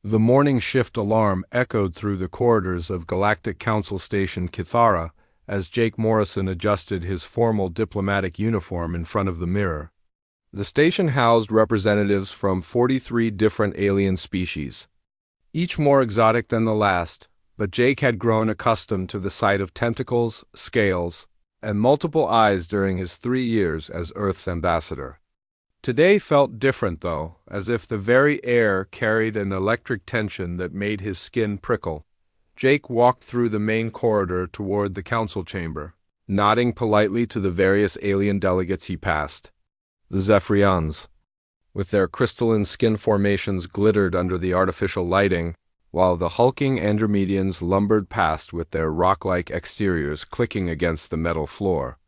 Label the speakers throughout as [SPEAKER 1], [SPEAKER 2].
[SPEAKER 1] The morning shift alarm echoed through the corridors of Galactic Council Station Kithara as Jake Morrison adjusted his formal diplomatic uniform in front of the mirror. The station housed representatives from 43 different alien species, each more exotic than the last, but Jake had grown accustomed to the sight of tentacles, scales, and multiple eyes during his 3 years as Earth's ambassador. Today felt different, though, as if the very air carried an electric tension that made his skin prickle. Jake walked through the main corridor toward the council chamber, nodding politely to the various alien delegates he passed. The Zephyrians, with their crystalline skin formations, glittered under the artificial lighting, while the hulking Andromedians lumbered past with their rock-like exteriors clicking against the metal floor.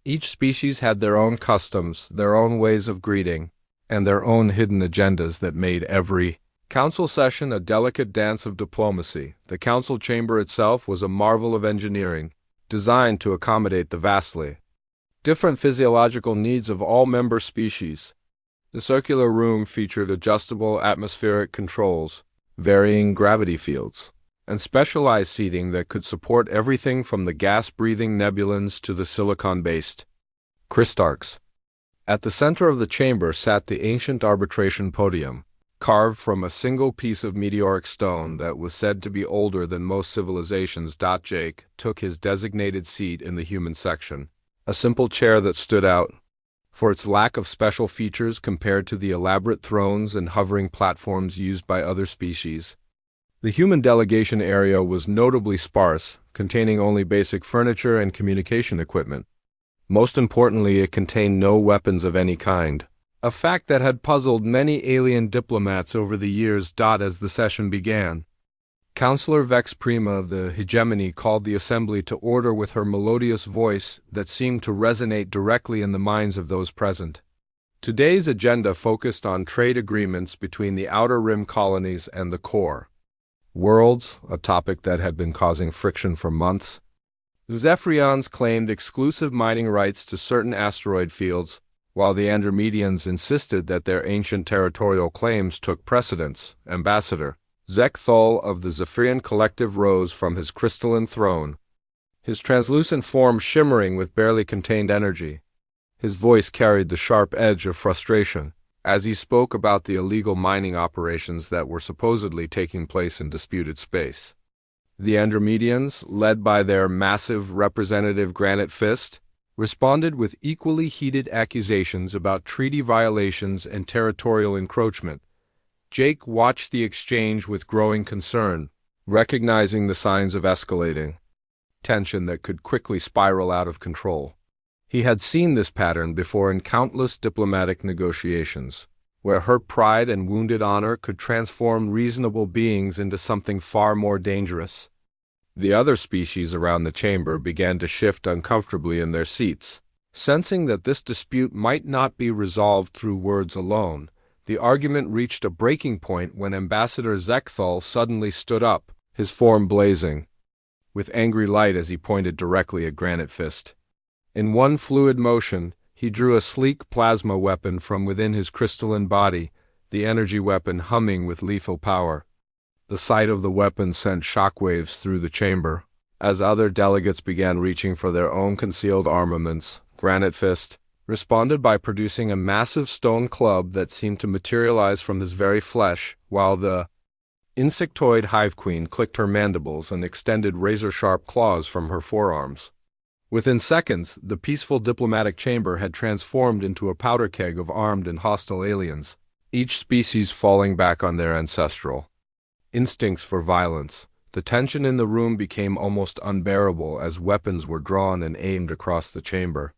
[SPEAKER 1] Each species had their own customs, their own ways of greeting, and their own hidden agendas that made every council session a delicate dance of diplomacy. The council chamber itself was a marvel of engineering, designed to accommodate the vastly different physiological needs of all member species. The circular room featured adjustable atmospheric controls, varying gravity fields, and specialized seating that could support everything from the gas-breathing nebulans to the silicon-based Crystarchs. At the center of the chamber sat the ancient arbitration podium, carved from a single piece of meteoric stone that was said to be older than most civilizations. Jake took his designated seat in the human section, a simple chair that stood out for its lack of special features compared to the elaborate thrones and hovering platforms used by other species. The human delegation area was notably sparse, containing only basic furniture and communication equipment. Most importantly, it contained no weapons of any kind, a fact that had puzzled many alien diplomats over the years. As the session began, Counselor Vex Prima of the Hegemony called the assembly to order with her melodious voice that seemed to resonate directly in the minds of those present. Today's agenda focused on trade agreements between the Outer Rim colonies and the core worlds, a topic that had been causing friction for months. The Zephyrians claimed exclusive mining rights to certain asteroid fields, while the Andromedians insisted that their ancient territorial claims took precedence. Ambassador Zek Thul of the Zephyrian Collective rose from his crystalline throne, his translucent form shimmering with barely contained energy. His voice carried the sharp edge of frustration as he spoke about the illegal mining operations that were supposedly taking place in disputed space. The Andromedians, led by their massive representative Granite Fist, responded with equally heated accusations about treaty violations and territorial encroachment. Jake watched the exchange with growing concern, recognizing the signs of escalating tension that could quickly spiral out of control. He had seen this pattern before in countless diplomatic negotiations, where hurt pride and wounded honor could transform reasonable beings into something far more dangerous. The other species around the chamber began to shift uncomfortably in their seats. Sensing that this dispute might not be resolved through words alone, the argument reached a breaking point when Ambassador Zekthal suddenly stood up, his form blazing with angry light as he pointed directly at Granite Fist. In one fluid motion, he drew a sleek plasma weapon from within his crystalline body, the energy weapon humming with lethal power. The sight of the weapon sent shockwaves through the chamber. As other delegates began reaching for their own concealed armaments, Granite Fist responded by producing a massive stone club that seemed to materialize from his very flesh, while the insectoid Hive Queen clicked her mandibles and extended razor-sharp claws from her forearms. Within seconds, the peaceful diplomatic chamber had transformed into a powder keg of armed and hostile aliens, each species falling back on their ancestral instincts for violence. The tension in the room became almost unbearable as weapons were drawn and aimed across the chamber.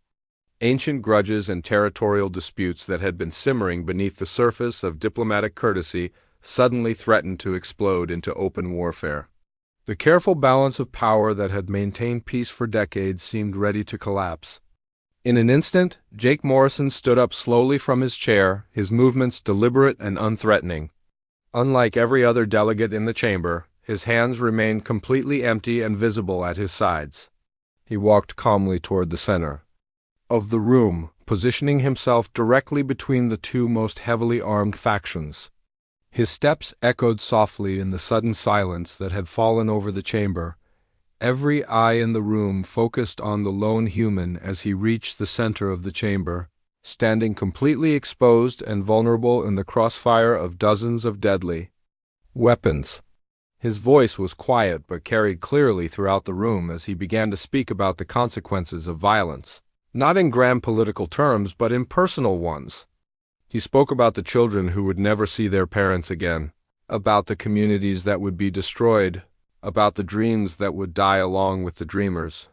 [SPEAKER 1] Ancient grudges and territorial disputes that had been simmering beneath the surface of diplomatic courtesy suddenly threatened to explode into open warfare. The careful balance of power that had maintained peace for decades seemed ready to collapse. In an instant, Jake Morrison stood up slowly from his chair, his movements deliberate and unthreatening. Unlike every other delegate in the chamber, his hands remained completely empty and visible at his sides. He walked calmly toward the center of the room, positioning himself directly between the two most heavily armed factions. His steps echoed softly in the sudden silence that had fallen over the chamber. Every eye in the room focused on the lone human as he reached the center of the chamber, standing completely exposed and vulnerable in the crossfire of dozens of deadly weapons. His voice was quiet but carried clearly throughout the room as he began to speak about the consequences of violence, not in grand political terms but in personal ones. He spoke about the children who would never see their parents again, about the communities that would be destroyed, about the dreams that would die along with the dreamers.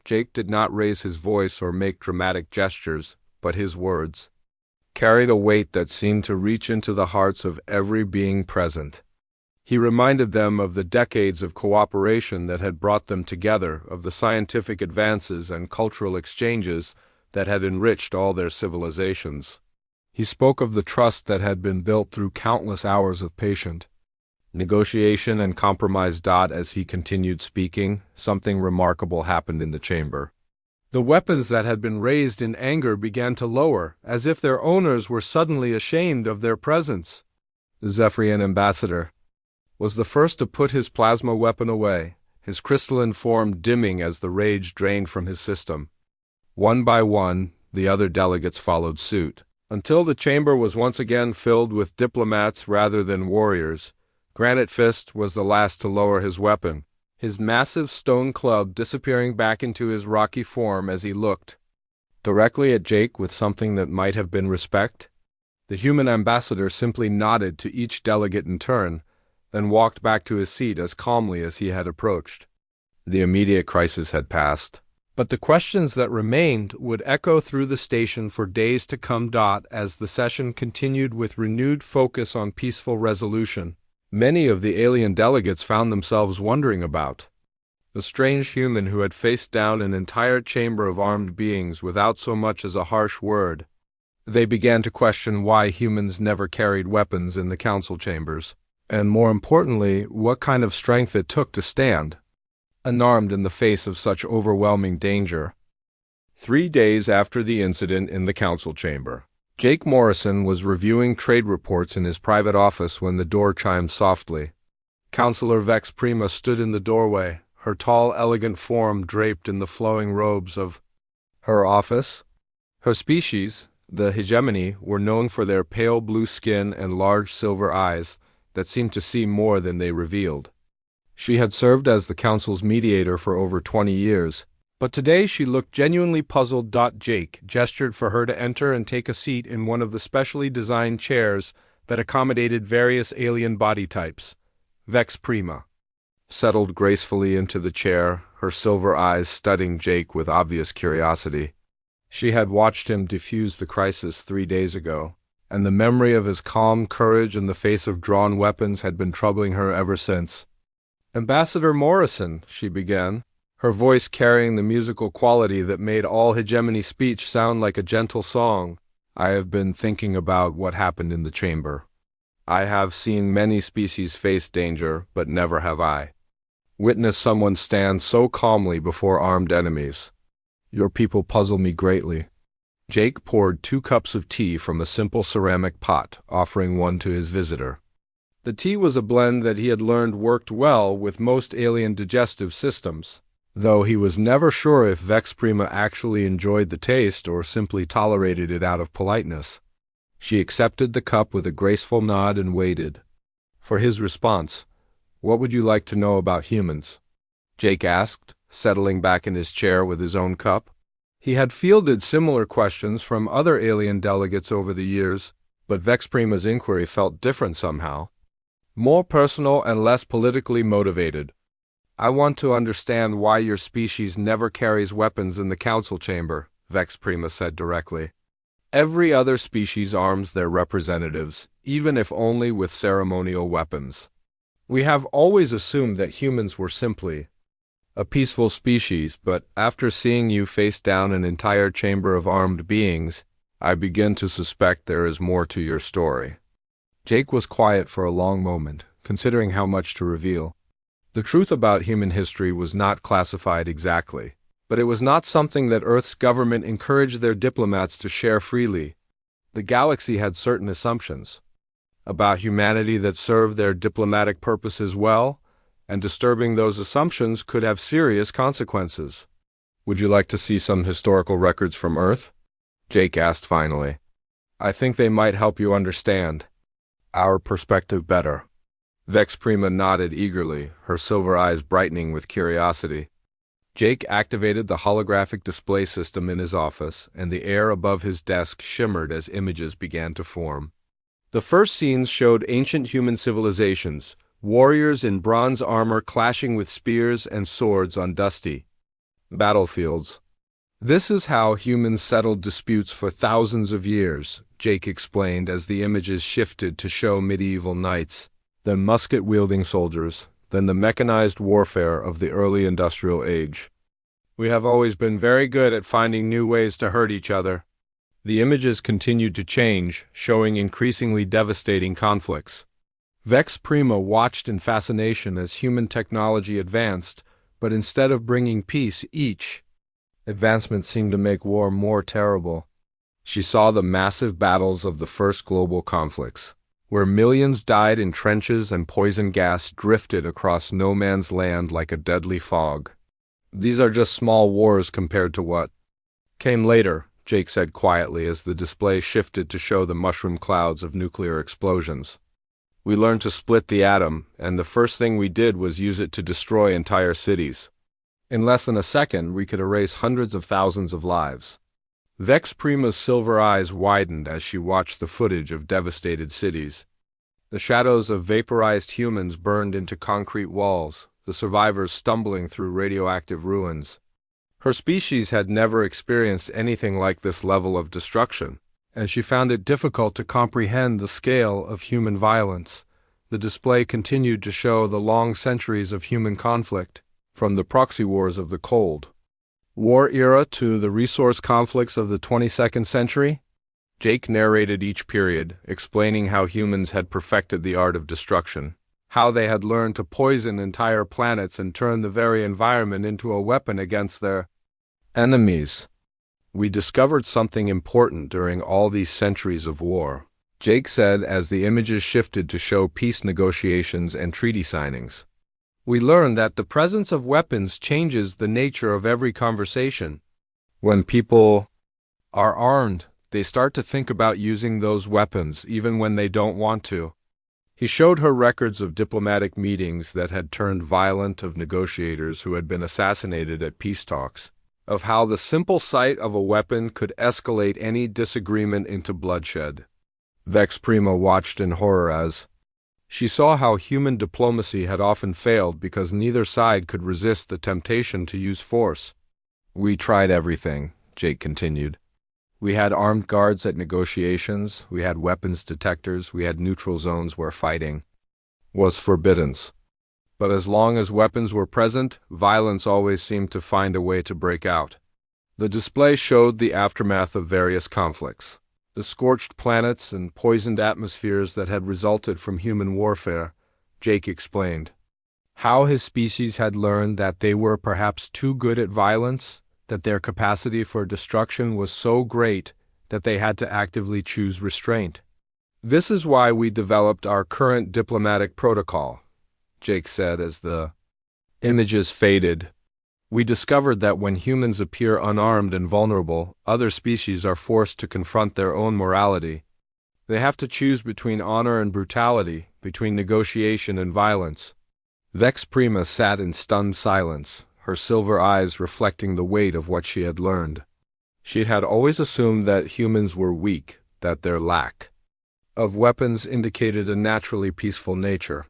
[SPEAKER 1] Jake did not raise his voice or make dramatic gestures, but his words carried a weight that seemed to reach into the hearts of every being present. He reminded them of the decades of cooperation that had brought them together, of the scientific advances and cultural exchanges that had enriched all their civilizations. He spoke of the trust that had been built through countless hours of patient negotiation and compromise. As he continued speaking, something remarkable happened in the chamber. The weapons that had been raised in anger began to lower, as if their owners were suddenly ashamed of their presence. The Zephyrian ambassador was the first to put his plasma weapon away, his crystalline form dimming as the rage drained from his system. One by one, the other delegates followed suit, until the chamber was once again filled with diplomats rather than warriors. Granite Fist was the last to lower his weapon, his massive stone club disappearing back into his rocky form as he looked directly at Jake with something that might have been respect. The human ambassador simply nodded to each delegate in turn, then walked back to his seat as calmly as he had approached. The immediate crisis had passed, but the questions that remained would echo through the station for days to come. As the session continued with renewed focus on peaceful resolution, many of the alien delegates found themselves wondering about the strange human who had faced down an entire chamber of armed beings without so much as a harsh word. They began to question why humans never carried weapons in the council chambers, and more importantly, what kind of strength it took to stand unarmed in the face of such overwhelming danger. 3 days after the incident in the council chamber, Jake Morrison was reviewing trade reports in his private office when the door chimed softly. Counselor Vex Prima stood in the doorway, her tall, elegant form draped in the flowing robes of her office. Her species, the hegemony, were known for their pale blue skin and large silver eyes that seemed to see more than they revealed. She had served as the council's mediator for over 20 years, but today she looked genuinely puzzled. Jake gestured for her to enter and take a seat in one of the specially designed chairs that accommodated various alien body types. Vex Prima settled gracefully into the chair, her silver eyes studying Jake with obvious curiosity. She had watched him defuse the crisis 3 days ago, and the memory of his calm courage in the face of drawn weapons had been troubling her ever since. "Ambassador Morrison," she began, her voice carrying the musical quality that made all hegemony speech sound like a gentle song, "I have been thinking about what happened in the chamber. I have seen many species face danger, but never have I witnessed someone stand so calmly before armed enemies. Your people puzzle me greatly." Jake poured 2 cups of tea from a simple ceramic pot, offering one to his visitor. The tea was a blend that he had learned worked well with most alien digestive systems, though he was never sure if Vex Prima actually enjoyed the taste or simply tolerated it out of politeness. She accepted the cup with a graceful nod and waited for his response. "What would you like to know about humans?" Jake asked, settling back in his chair with his own cup. He had fielded similar questions from other alien delegates over the years, but Vex Prima's inquiry felt different somehow, more personal and less politically motivated. "I want to understand why your species never carries weapons in the council chamber," Vex Prima said directly. "Every other species arms their representatives, even if only with ceremonial weapons. We have always assumed that humans were simply a peaceful species, but after seeing you face down an entire chamber of armed beings, I begin to suspect there is more to your story." Jake was quiet for a long moment, considering how much to reveal. The truth about human history was not classified exactly, but it was not something that Earth's government encouraged their diplomats to share freely. The galaxy had certain assumptions about humanity that served their diplomatic purposes well, and disturbing those assumptions could have serious consequences. Would you like to see some historical records from Earth? Jake asked finally. I think they might help you understand our perspective better. Vex Prima nodded eagerly, her silver eyes brightening with curiosity. Jake activated the holographic display system in his office, and the air above his desk shimmered as images began to form. The first scenes showed ancient human civilizations, warriors in bronze armor clashing with spears and swords on dusty battlefields. This is how humans settled disputes for thousands of years, Jake explained as the images shifted to show medieval knights, then musket-wielding soldiers, then the mechanized warfare of the early industrial age. We have always been very good at finding new ways to hurt each other. The images continued to change, showing increasingly devastating conflicts. Vex Prima watched in fascination as human technology advanced, but instead of bringing peace, each advancement seemed to make war more terrible. She saw the massive battles of the first global conflicts, where millions died in trenches and poison gas drifted across no man's land like a deadly fog. These are just small wars compared to what came later, Jake said quietly as the display shifted to show the mushroom clouds of nuclear explosions. We learned to split the atom, and the first thing we did was use it to destroy entire cities. In less than a second, we could erase hundreds of thousands of lives. Vex Prima's silver eyes widened as she watched the footage of devastated cities. The shadows of vaporized humans burned into concrete walls, the survivors stumbling through radioactive ruins. Her species had never experienced anything like this level of destruction, and she found it difficult to comprehend the scale of human violence. The display continued to show the long centuries of human conflict, from the proxy wars of the Cold War era to the resource conflicts of the 22nd century. Jake narrated each period, explaining how humans had perfected the art of destruction, how they had learned to poison entire planets and turn the very environment into a weapon against their enemies. We discovered something important during all these centuries of war, Jake said as the images shifted to show peace negotiations and treaty signings. We learned that the presence of weapons changes the nature of every conversation. When people are armed, they start to think about using those weapons even when they don't want to. He showed her records of diplomatic meetings that had turned violent, of negotiators who had been assassinated at peace talks, of how the simple sight of a weapon could escalate any disagreement into bloodshed. Vex Prima watched in horror as she saw how human diplomacy had often failed because neither side could resist the temptation to use force. We tried everything, Jake continued. We had armed guards at negotiations, we had weapons detectors, we had neutral zones where fighting was forbidden. But as long as weapons were present, violence always seemed to find a way to break out. The display showed the aftermath of various conflicts, the scorched planets and poisoned atmospheres that had resulted from human warfare, Jake explained. How his species had learned that they were perhaps too good at violence, that their capacity for destruction was so great that they had to actively choose restraint. This is why we developed our current diplomatic protocol, Jake said as the images faded. We discovered that when humans appear unarmed and vulnerable, other species are forced to confront their own morality. They have to choose between honor and brutality, between negotiation and violence. Vex Prima sat in stunned silence, her silver eyes reflecting the weight of what she had learned. She had always assumed that humans were weak, that their lack of weapons indicated a naturally peaceful nature.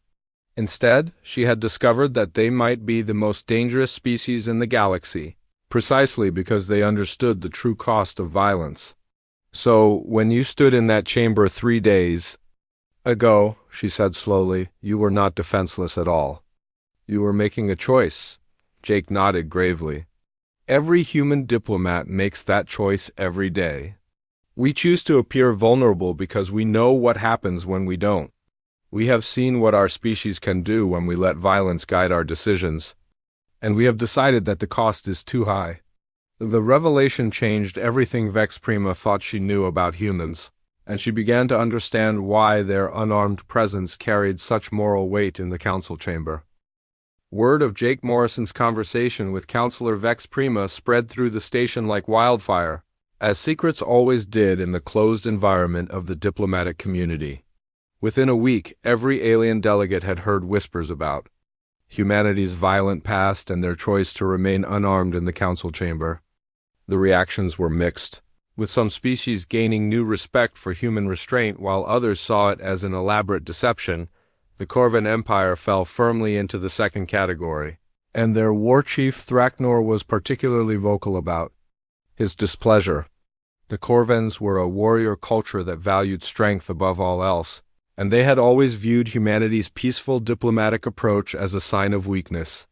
[SPEAKER 1] Instead, she had discovered that they might be the most dangerous species in the galaxy, precisely because they understood the true cost of violence. So, when you stood in that chamber 3 days ago, she said slowly, you were not defenseless at all. You were making a choice. Jake nodded gravely. Every human diplomat makes that choice every day. We choose to appear vulnerable because we know what happens when we don't. We have seen what our species can do when we let violence guide our decisions, and we have decided that the cost is too high. The revelation changed everything Vex Prima thought she knew about humans. and she began to understand why their unarmed presence carried such moral weight in the council chamber. Word of Jake Morrison's conversation with Counselor Vex Prima spread through the station like wildfire, as secrets always did in the closed environment of the diplomatic community. Within a week, every alien delegate had heard whispers about humanity's violent past and their choice to remain unarmed in the council chamber. The reactions were mixed, with some species gaining new respect for human restraint while others saw it as an elaborate deception. The Corvan Empire fell firmly into the second category, and their war chief Thraknor was particularly vocal about his displeasure. The Corvans were a warrior culture that valued strength above all else, and they had always viewed humanity's peaceful diplomatic approach as a sign of weakness.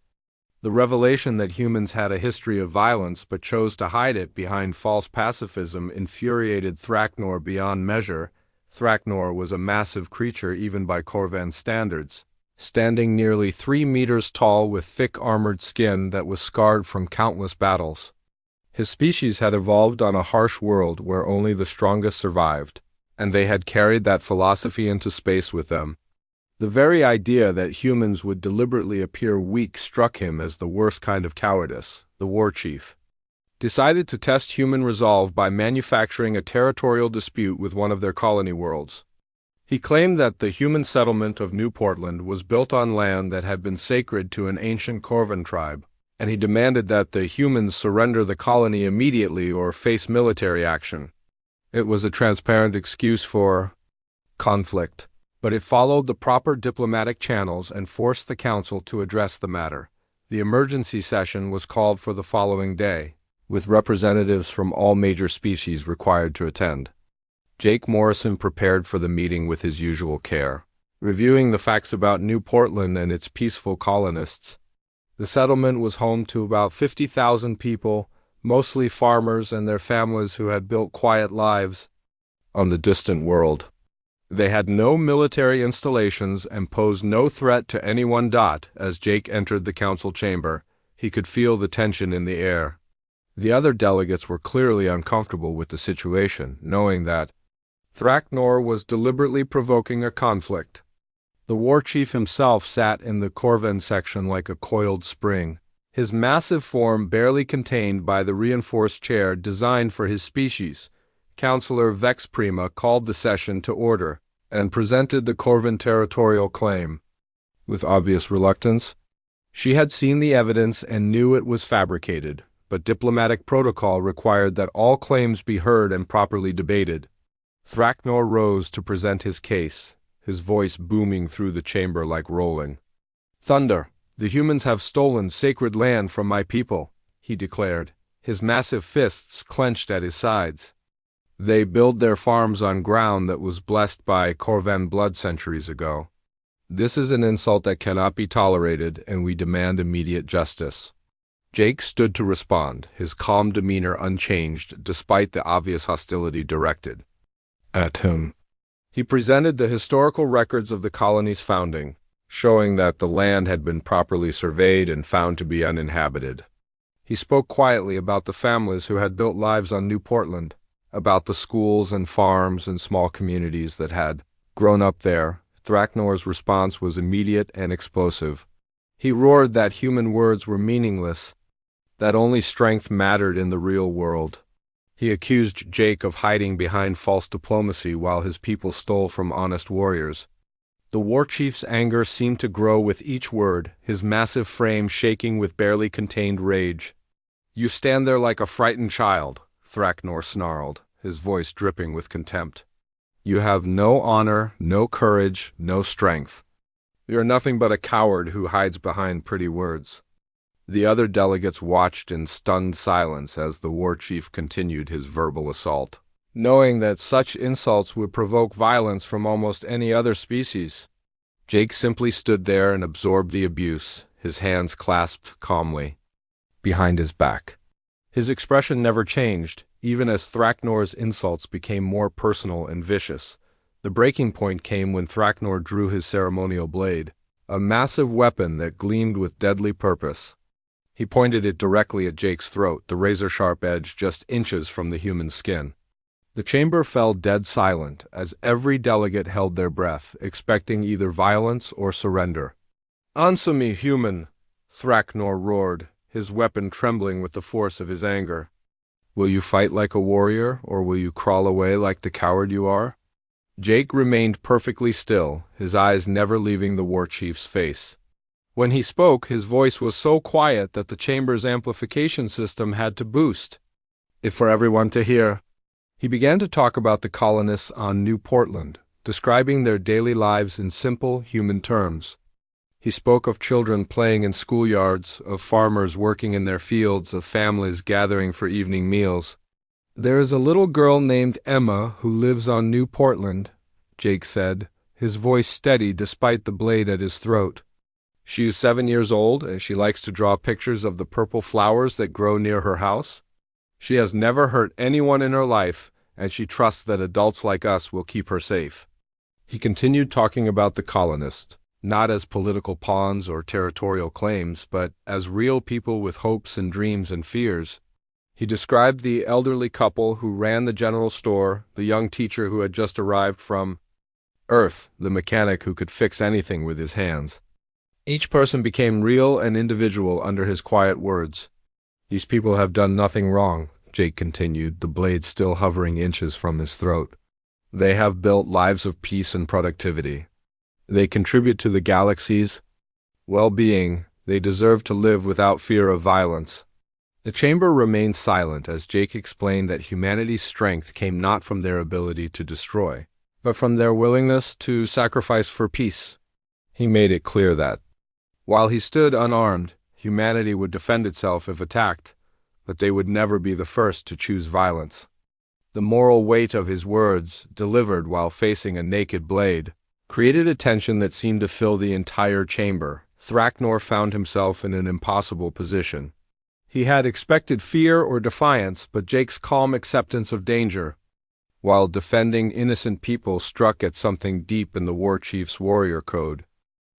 [SPEAKER 1] The revelation that humans had a history of violence but chose to hide it behind false pacifism infuriated Thraknor beyond measure. Thraknor was a massive creature even by Corvan standards, standing nearly 3 meters tall with thick armored skin that was scarred from countless battles. His species had evolved on a harsh world where only the strongest survived, and they had carried that philosophy into space with them. The very idea that humans would deliberately appear weak struck him as the worst kind of cowardice. The war chief decided to test human resolve by manufacturing a territorial dispute with one of their colony worlds. He claimed that the human settlement of New Portland was built on land that had been sacred to an ancient Corvan tribe, and he demanded that the humans surrender the colony immediately or face military action. It was a transparent excuse for conflict, but it followed the proper diplomatic channels and forced the council to address the matter. The emergency session was called for the following day, with representatives from all major species required to attend. Jake Morrison prepared for the meeting with his usual care, reviewing the facts about New Portland and its peaceful colonists. The settlement was home to about 50,000 people, mostly farmers and their families who had built quiet lives on the distant world. They had no military installations and posed no threat to anyone. As Jake entered the council chamber, he could feel the tension in the air. The other delegates were clearly uncomfortable with the situation, knowing that Thraknor was deliberately provoking a conflict. The war chief himself sat in the Corvan section like a coiled spring, his massive form barely contained by the reinforced chair designed for his species. Counselor Vex Prima called the session to order and presented the Corvan territorial claim. With obvious reluctance, she had seen the evidence and knew it was fabricated, but diplomatic protocol required that all claims be heard and properly debated. Thraknor rose to present his case, his voice booming through the chamber like rolling thunder. "The humans have stolen sacred land from my people," he declared, his massive fists clenched at his sides. "They build their farms on ground that was blessed by Corvan blood centuries ago. This is an insult that cannot be tolerated, and we demand immediate justice." Jake stood to respond, his calm demeanor unchanged despite the obvious hostility directed at him. He presented the historical records of the colony's founding, showing that the land had been properly surveyed and found to be uninhabited. He spoke quietly about the families who had built lives on New Portland, about the schools and farms and small communities that had grown up there. Thraknor's response was immediate and explosive. He roared that human words were meaningless, that only strength mattered in the real world. He accused Jake of hiding behind false diplomacy while his people stole from honest warriors. The war chief's anger seemed to grow with each word, his massive frame shaking with barely contained rage. "You stand there like a frightened child," Thraknor snarled, his voice dripping with contempt. "You have no honor, no courage, no strength. You're nothing but a coward who hides behind pretty words." The other delegates watched in stunned silence as the war chief continued his verbal assault, knowing that such insults would provoke violence from almost any other species. Jake simply stood there and absorbed the abuse, his hands clasped calmly behind his back. His expression never changed, even as Thraknor's insults became more personal and vicious. The breaking point came when Thraknor drew his ceremonial blade, a massive weapon that gleamed with deadly purpose. He pointed it directly at Jake's throat, the razor-sharp edge just inches from the human skin. The chamber fell dead silent as every delegate held their breath, expecting either violence or surrender. "Answer me, human!" Thraknor roared, his weapon trembling with the force of his anger. "Will you fight like a warrior, or will you crawl away like the coward you are?" Jake remained perfectly still, his eyes never leaving the war chief's face. When he spoke, his voice was so quiet that the chamber's amplification system had to boost it for everyone to hear. He began to talk about the colonists on New Portland, describing their daily lives in simple, human terms. He spoke of children playing in schoolyards, of farmers working in their fields, of families gathering for evening meals. "There is a little girl named Emma who lives on New Portland," Jake said, his voice steady despite the blade at his throat. "She is 7 years old, and she likes to draw pictures of the purple flowers that grow near her house. She has never hurt anyone in her life, and she trusts that adults like us will keep her safe." He continued talking about the colonists, not as political pawns or territorial claims, but as real people with hopes and dreams and fears. He described the elderly couple who ran the general store, the young teacher who had just arrived from Earth, the mechanic who could fix anything with his hands. Each person became real and individual under his quiet words. "These people have done nothing wrong," Jake continued, the blade still hovering inches from his throat. "They have built lives of peace and productivity. They contribute to the galaxy's well-being. They deserve to live without fear of violence." The chamber remained silent as Jake explained that humanity's strength came not from their ability to destroy, but from their willingness to sacrifice for peace. He made it clear that, while he stood unarmed, humanity would defend itself if attacked, but they would never be the first to choose violence. The moral weight of his words, delivered while facing a naked blade, created a tension that seemed to fill the entire chamber. Thraknor found himself in an impossible position. He had expected fear or defiance, but Jake's calm acceptance of danger, while defending innocent people, struck at something deep in the war chief's warrior code.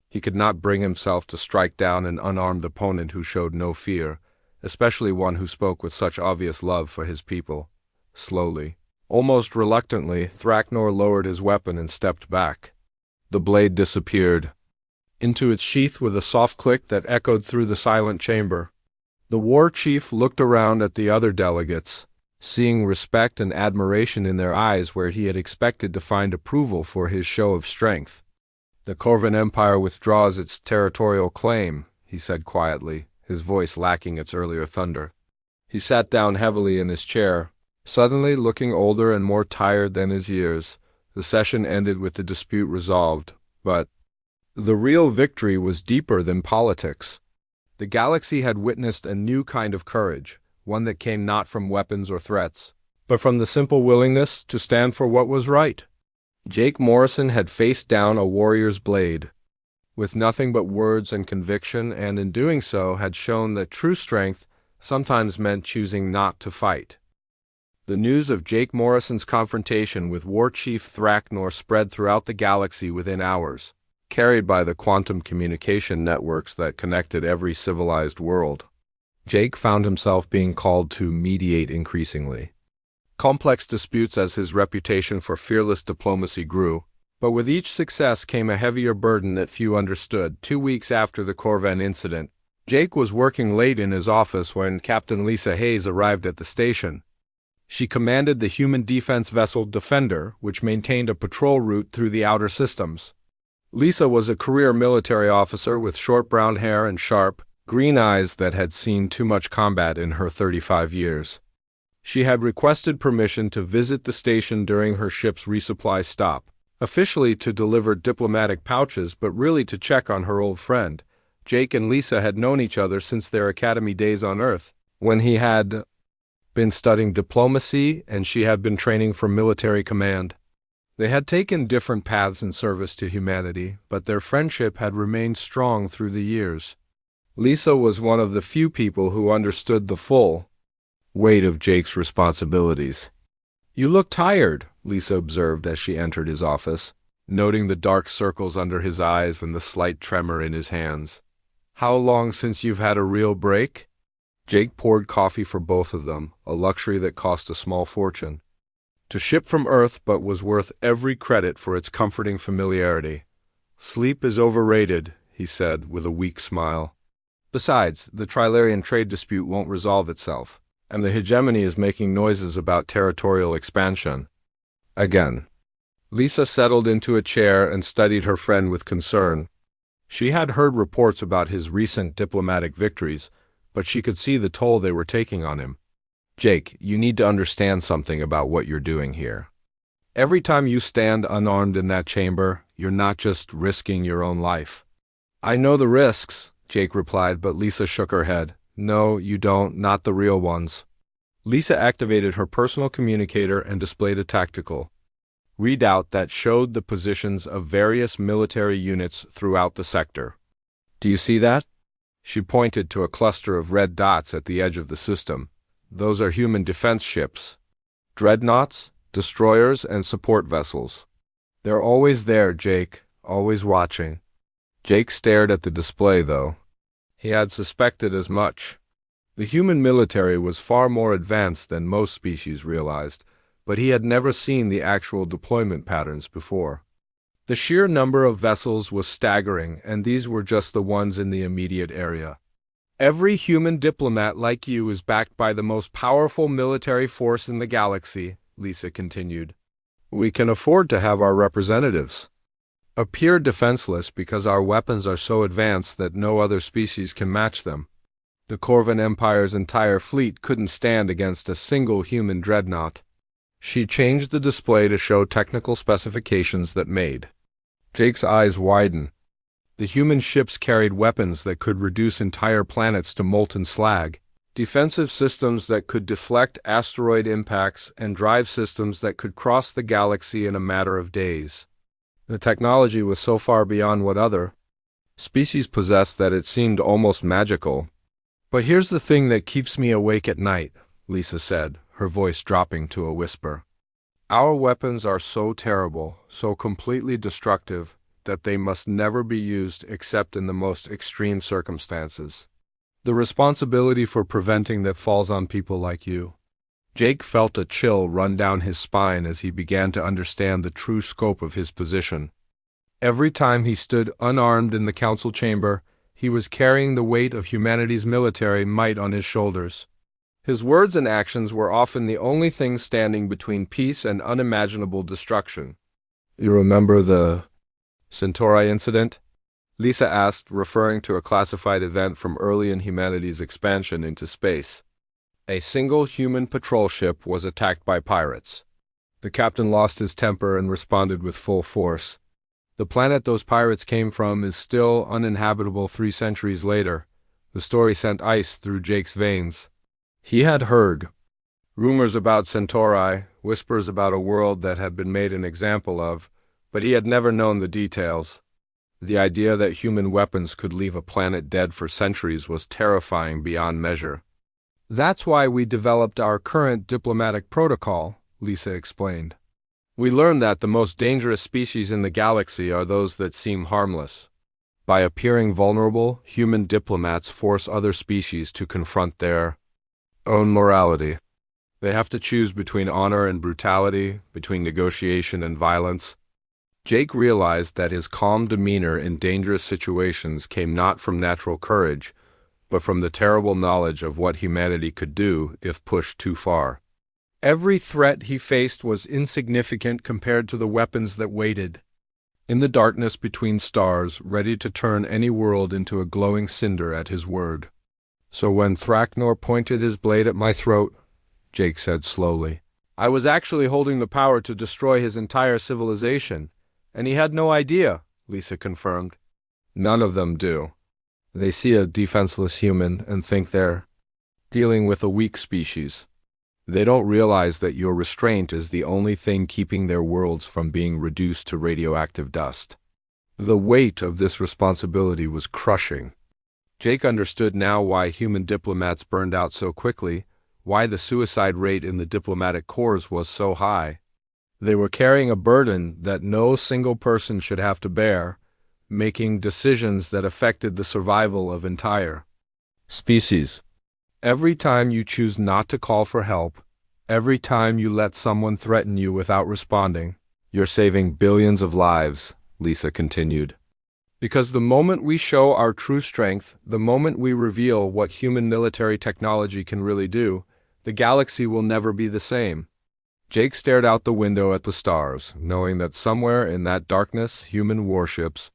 [SPEAKER 1] He could not bring himself to strike down an unarmed opponent who showed no fear, especially one who spoke with such obvious love for his people. Slowly, almost reluctantly, Thraknor lowered his weapon and stepped back. The blade disappeared into its sheath with a soft click that echoed through the silent chamber. The war chief looked around at the other delegates, seeing respect and admiration in their eyes where he had expected to find approval for his show of strength. "The Corvan Empire withdraws its territorial claim," he said quietly, his voice lacking its earlier thunder. He sat down heavily in his chair, suddenly looking older and more tired than his years. The session ended with the dispute resolved, but the real victory was deeper than politics. The galaxy had witnessed a new kind of courage, one that came not from weapons or threats, but from the simple willingness to stand for what was right. Jake Morrison had faced down a warrior's blade, with nothing but words and conviction, and in doing so had shown that true strength sometimes meant choosing not to fight. The news of Jake Morrison's confrontation with War Chief Thraknor spread throughout the galaxy within hours, carried by the quantum communication networks that connected every civilized world. Jake found himself being called to mediate increasingly complex disputes as his reputation for fearless diplomacy grew, but with each success came a heavier burden that few understood. 2 weeks after the Corvan incident, Jake was working late in his office when Captain Lisa Hayes arrived at the station. She commanded the human defense vessel Defender, which maintained a patrol route through the outer systems. Lisa was a career military officer with short brown hair and sharp, green eyes that had seen too much combat in her 35 years. She had requested permission to visit the station during her ship's resupply stop, officially to deliver diplomatic pouches, but really to check on her old friend. Jake and Lisa had known each other since their academy days on Earth, when he had been studying diplomacy and she had been training for military command. They had taken different paths in service to humanity, but their friendship had remained strong through the years. Lisa was one of the few people who understood the full weight of Jake's responsibilities. "You look tired," Lisa observed as she entered his office, noting the dark circles under his eyes and the slight tremor in his hands. "How long since you've had a real break?" Jake poured coffee for both of them, a luxury that cost a small fortune. To ship from Earth but was worth every credit for its comforting familiarity. Sleep is overrated, he said with a weak smile. Besides, the Trilarian trade dispute won't resolve itself, and the hegemony is making noises about territorial expansion. Again. Lisa settled into a chair and studied her friend with concern. She had heard reports about his recent diplomatic victories, but she could see the toll they were taking on him. Jake, you need to understand something about what you're doing here. Every time you stand unarmed in that chamber, you're not just risking your own life. I know the risks, Jake replied, but Lisa shook her head. No, you don't, not the real ones. Lisa activated her personal communicator and displayed a tactical readout that showed the positions of various military units throughout the sector. Do you see that? She pointed to a cluster of red dots at the edge of the system. Those are human defense ships. Dreadnoughts, destroyers, and support vessels. They're always there, Jake, always watching. Jake stared at the display, though. He had suspected as much. The human military was far more advanced than most species realized, but he had never seen the actual deployment patterns before. The sheer number of vessels was staggering, and these were just the ones in the immediate area. Every human diplomat like you is backed by the most powerful military force in the galaxy, Lisa continued. We can afford to have our representatives appear defenseless because our weapons are so advanced that no other species can match them. The Corvan Empire's entire fleet couldn't stand against a single human dreadnought. She changed the display to show technical specifications that made Jake's eyes widen. The human ships carried weapons that could reduce entire planets to molten slag, defensive systems that could deflect asteroid impacts, and drive systems that could cross the galaxy in a matter of days. The technology was so far beyond what other species possessed that it seemed almost magical. But here's the thing that keeps me awake at night, Lisa said, her voice dropping to a whisper. Our weapons are so terrible, so completely destructive, that they must never be used except in the most extreme circumstances. The responsibility for preventing that falls on people like you. Jake felt a chill run down his spine as he began to understand the true scope of his position. Every time he stood unarmed in the council chamber, he was carrying the weight of humanity's military might on his shoulders. His words and actions were often the only things standing between peace and unimaginable destruction. You remember the Centauri incident? Lisa asked, referring to a classified event from early in humanity's expansion into space. A single human patrol ship was attacked by pirates. The captain lost his temper and responded with full force. The planet those pirates came from is still uninhabitable 3 centuries later. The story sent ice through Jake's veins. He had heard rumors about Centauri, whispers about a world that had been made an example of, but he had never known the details. The idea that human weapons could leave a planet dead for centuries was terrifying beyond measure. That's why we developed our current diplomatic protocol, Lisa explained. We learned that the most dangerous species in the galaxy are those that seem harmless. By appearing vulnerable, human diplomats force other species to confront their own morality. They have to choose between honor and brutality, between negotiation and violence. Jake realized that his calm demeanor in dangerous situations came not from natural courage, but from the terrible knowledge of what humanity could do if pushed too far. Every threat he faced was insignificant compared to the weapons that waited in the darkness between stars, ready to turn any world into a glowing cinder at his word. So when Thraknor pointed his blade at my throat, Jake said slowly, I was actually holding the power to destroy his entire civilization, and he had no idea, Lisa confirmed. None of them do. They see a defenseless human and think they're dealing with a weak species. They don't realize that your restraint is the only thing keeping their worlds from being reduced to radioactive dust. The weight of this responsibility was crushing. Jake understood now why human diplomats burned out so quickly, why the suicide rate in the diplomatic corps was so high. They were carrying a burden that no single person should have to bear, making decisions that affected the survival of entire species. Every time you choose not to call for help, Every time you let someone threaten you without responding, you're saving billions of lives, Lisa continued. Because the moment we show our true strength, the moment we reveal what human military technology can really do, the galaxy will never be the same. Jake stared out the window at the stars, knowing that somewhere in that darkness, human warships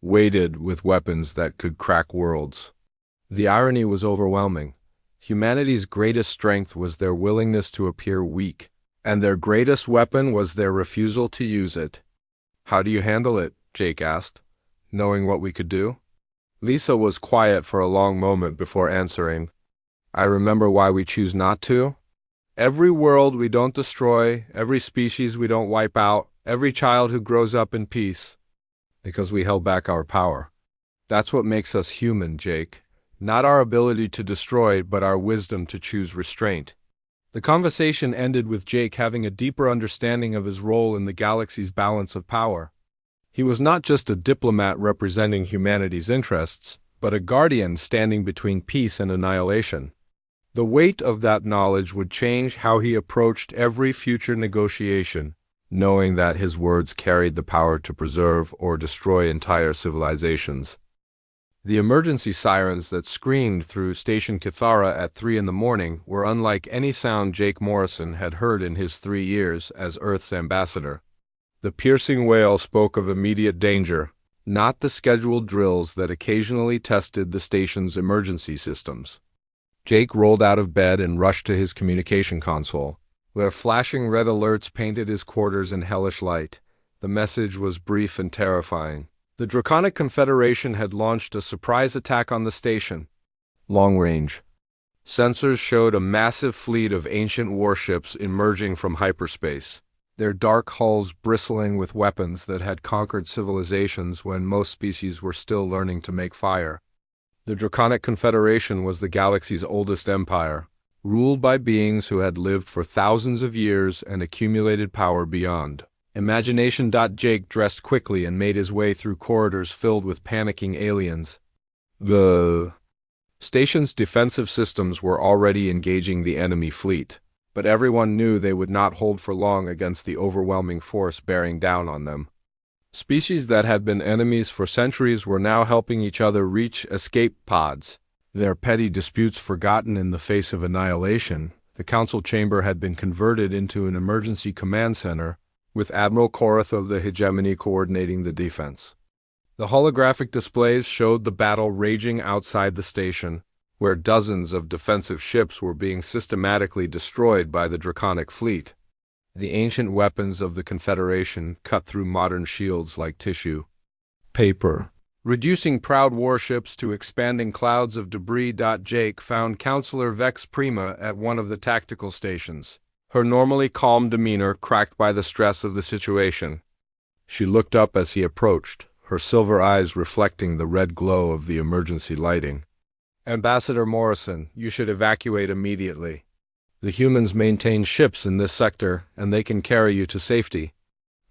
[SPEAKER 1] waited with weapons that could crack worlds. The irony was overwhelming. Humanity's greatest strength was their willingness to appear weak, and their greatest weapon was their refusal to use it. "How do you handle it?" Jake asked, knowing what we could do. Lisa was quiet for a long moment before answering. "I remember why we choose not to. Every world we don't destroy, every species we don't wipe out, every child who grows up in peace. Because we held back our power. That's what makes us human, Jake. Not our ability to destroy, but our wisdom to choose restraint." The conversation ended with Jake having a deeper understanding of his role in the galaxy's balance of power. He was not just a diplomat representing humanity's interests, but a guardian standing between peace and annihilation. The weight of that knowledge would change how he approached every future negotiation, knowing that his words carried the power to preserve or destroy entire civilizations. The emergency sirens that screamed through Station Kithara at 3 in the morning were unlike any sound Jake Morrison had heard in his 3 years as Earth's ambassador. The piercing wail spoke of immediate danger, not the scheduled drills that occasionally tested the station's emergency systems. Jake rolled out of bed and rushed to his communication console, where flashing red alerts painted his quarters in hellish light. The message was brief and terrifying. The Draconic Confederation had launched a surprise attack on the station. Long range. Sensors showed a massive fleet of ancient warships emerging from hyperspace, their dark hulls bristling with weapons that had conquered civilizations when most species were still learning to make fire. The Draconic Confederation was the galaxy's oldest empire, ruled by beings who had lived for thousands of years and accumulated power beyond. Jake dressed quickly and made his way through corridors filled with panicking aliens. The station's defensive systems were already engaging the enemy fleet, but everyone knew they would not hold for long against the overwhelming force bearing down on them. Species that had been enemies for centuries were now helping each other reach escape pods. Their petty disputes forgotten in the face of annihilation, the council chamber had been converted into an emergency command center, with Admiral Korath of the Hegemony coordinating the defense. The holographic displays showed the battle raging outside the station, where dozens of defensive ships were being systematically destroyed by the Draconic fleet. The ancient weapons of the Confederation cut through modern shields like tissue paper, reducing proud warships to expanding clouds of debris. Jake found Counselor Vex Prima at one of the tactical stations, her normally calm demeanor cracked by the stress of the situation. She looked up as he approached, her silver eyes reflecting the red glow of the emergency lighting. "Ambassador Morrison, you should evacuate immediately. The humans maintain ships in this sector, and they can carry you to safety."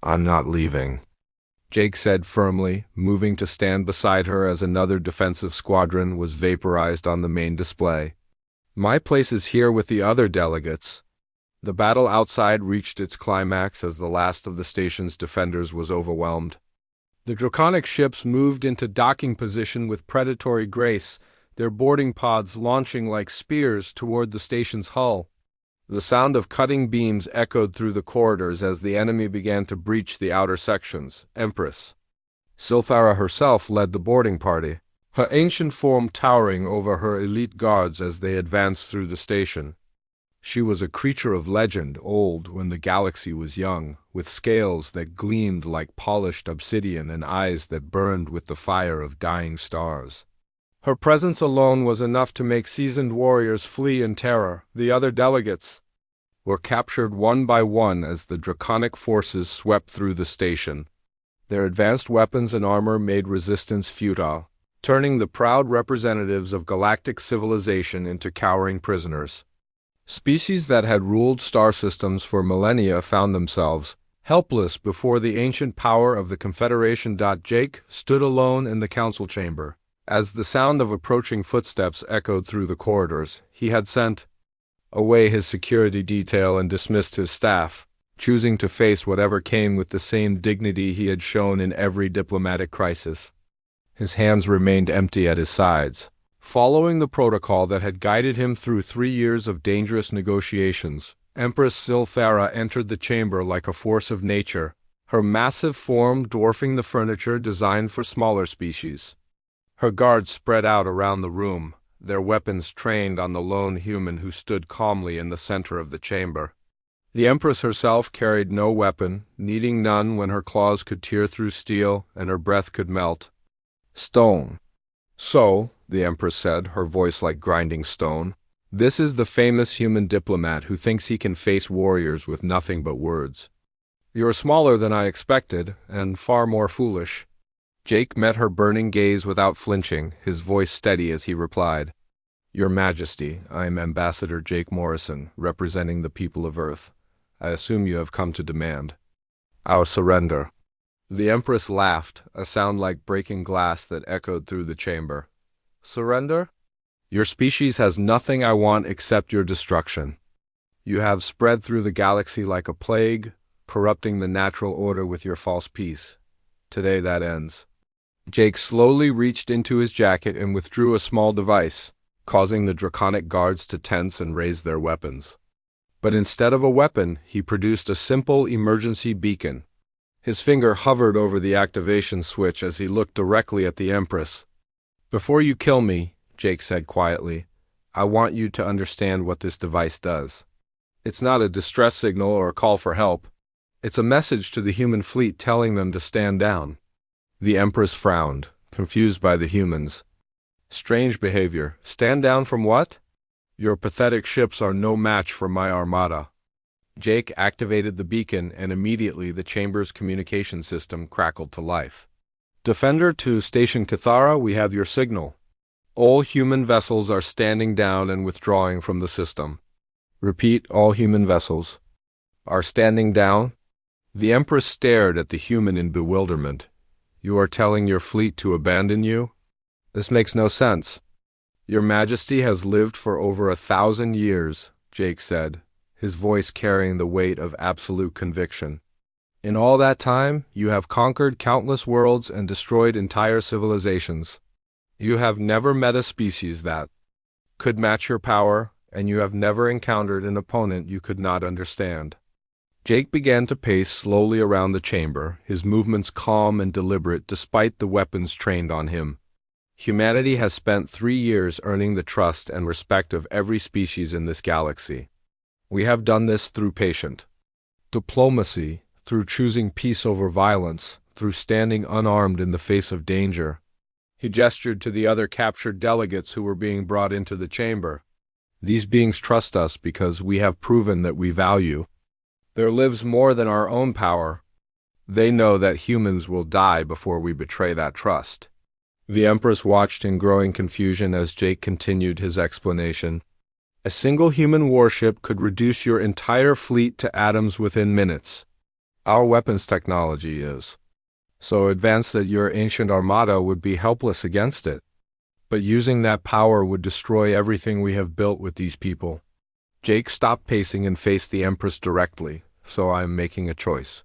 [SPEAKER 1] "I'm not leaving," Jake said firmly, moving to stand beside her as another defensive squadron was vaporized on the main display. "My place is here with the other delegates." The battle outside reached its climax as the last of the station's defenders was overwhelmed. The Draconic ships moved into docking position with predatory grace, their boarding pods launching like spears toward the station's hull. The sound of cutting beams echoed through the corridors as the enemy began to breach the outer sections. Empress Silthara herself led the boarding party, her ancient form towering over her elite guards as they advanced through the station. She was a creature of legend, old when the galaxy was young, with scales that gleamed like polished obsidian and eyes that burned with the fire of dying stars. Her presence alone was enough to make seasoned warriors flee in terror. The other delegates were captured one by one as the Draconic forces swept through the station. Their advanced weapons and armor made resistance futile, turning the proud representatives of galactic civilization into cowering prisoners. Species that had ruled star systems for millennia found themselves helpless before the ancient power of the Confederation. Jake stood alone in the council chamber. As the sound of approaching footsteps echoed through the corridors, he had sent away his security detail and dismissed his staff, choosing to face whatever came with the same dignity he had shown in every diplomatic crisis. His hands remained empty at his sides, following the protocol that had guided him through 3 years of dangerous negotiations. Empress Silthara entered the chamber like a force of nature, her massive form dwarfing the furniture designed for smaller species. Her guards spread out around the room, their weapons trained on the lone human who stood calmly in the center of the chamber. The Empress herself carried no weapon, needing none when her claws could tear through steel and her breath could melt stone. "So," the Empress said, her voice like grinding stone, "this is the famous human diplomat who thinks he can face warriors with nothing but words. You're smaller than I expected, and far more foolish." Jake met her burning gaze without flinching, his voice steady as he replied, "Your Majesty, I am Ambassador Jake Morrison, representing the people of Earth. I assume you have come to demand our surrender." The Empress laughed, a sound like breaking glass that echoed through the chamber. "Surrender? Your species has nothing I want except your destruction. You have spread through the galaxy like a plague, corrupting the natural order with your false peace. Today that ends." Jake slowly reached into his jacket and withdrew a small device, causing the draconic guards to tense and raise their weapons. But instead of a weapon, he produced a simple emergency beacon. His finger hovered over the activation switch as he looked directly at the Empress. "Before you kill me," Jake said quietly, "I want you to understand what this device does. It's not a distress signal or a call for help. It's a message to the human fleet telling them to stand down." The Empress frowned, confused by the humans. "Strange behavior. Stand down from what? Your pathetic ships are no match for my armada." Jake activated the beacon, and immediately the chamber's communication system crackled to life. "Defender to Station Cathara, we have your signal. All human vessels are standing down and withdrawing from the system." "Repeat, all human vessels are standing down?" The Empress stared at the human in bewilderment. "You are telling your fleet to abandon you? This makes no sense." "Your Majesty has lived for over 1,000 years, Jake said, his voice carrying the weight of absolute conviction. "In all that time, you have conquered countless worlds and destroyed entire civilizations. You have never met a species that could match your power, and you have never encountered an opponent you could not understand." Jake began to pace slowly around the chamber, his movements calm and deliberate despite the weapons trained on him. Humanity has spent 3 years earning the trust and respect of every species in this galaxy. We have done this through patient diplomacy, through choosing peace over violence, through standing unarmed in the face of danger. He gestured to the other captured delegates who were being brought into the chamber. "These beings trust us because we have proven that we value. There lives more than our own power. They know that humans will die before we betray that trust." The Empress watched in growing confusion as Jake continued his explanation. "A single human warship could reduce your entire fleet to atoms within minutes. Our weapons technology is so advanced that your ancient armada would be helpless against it. But using that power would destroy everything we have built with these people." Jake stopped pacing and faced the Empress directly. "So I am making a choice.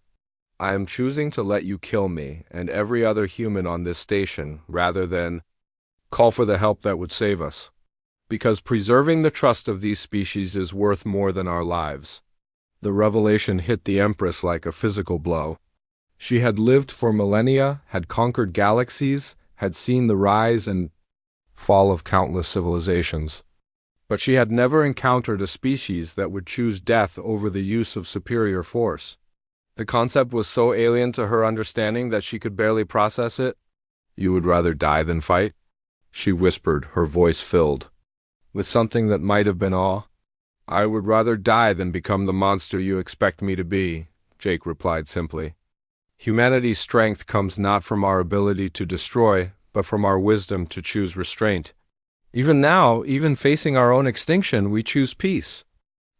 [SPEAKER 1] I am choosing to let you kill me and every other human on this station rather than call for the help that would save us. Because preserving the trust of these species is worth more than our lives." The revelation hit the Empress like a physical blow. She had lived for millennia, had conquered galaxies, had seen the rise and fall of countless civilizations. But she had never encountered a species that would choose death over the use of superior force. The concept was so alien to her understanding that she could barely process it. "You would rather die than fight?" she whispered, her voice filled with something that might have been awe. "I would rather die than become the monster you expect me to be," Jake replied simply. "Humanity's strength comes not from our ability to destroy, but from our wisdom to choose restraint. Even now, even facing our own extinction, we choose peace."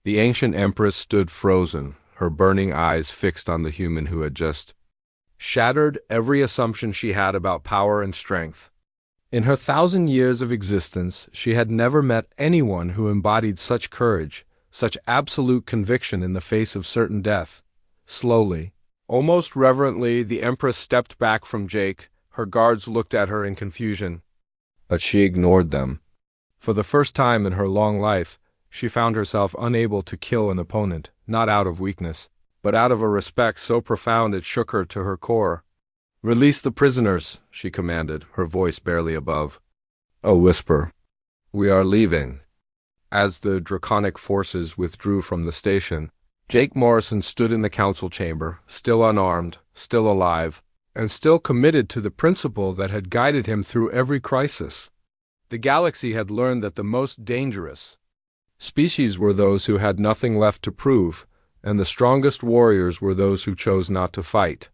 [SPEAKER 1] The ancient Empress stood frozen, her burning eyes fixed on the human who had just shattered every assumption she had about power and strength. In her 1,000 years of existence, she had never met anyone who embodied such courage, such absolute conviction in the face of certain death. Slowly, almost reverently, the Empress stepped back from Jake. Her guards looked at her in confusion, but she ignored them. For the first time in her long life, she found herself unable to kill an opponent, not out of weakness, but out of a respect so profound it shook her to her core. "Release the prisoners," she commanded, her voice barely above a whisper. "We are leaving." As the draconic forces withdrew from the station, Jake Morrison stood in the council chamber, still unarmed, still alive, and still committed to the principle that had guided him through every crisis. The galaxy had learned that the most dangerous species were those who had nothing left to prove, and the strongest warriors were those who chose not to fight.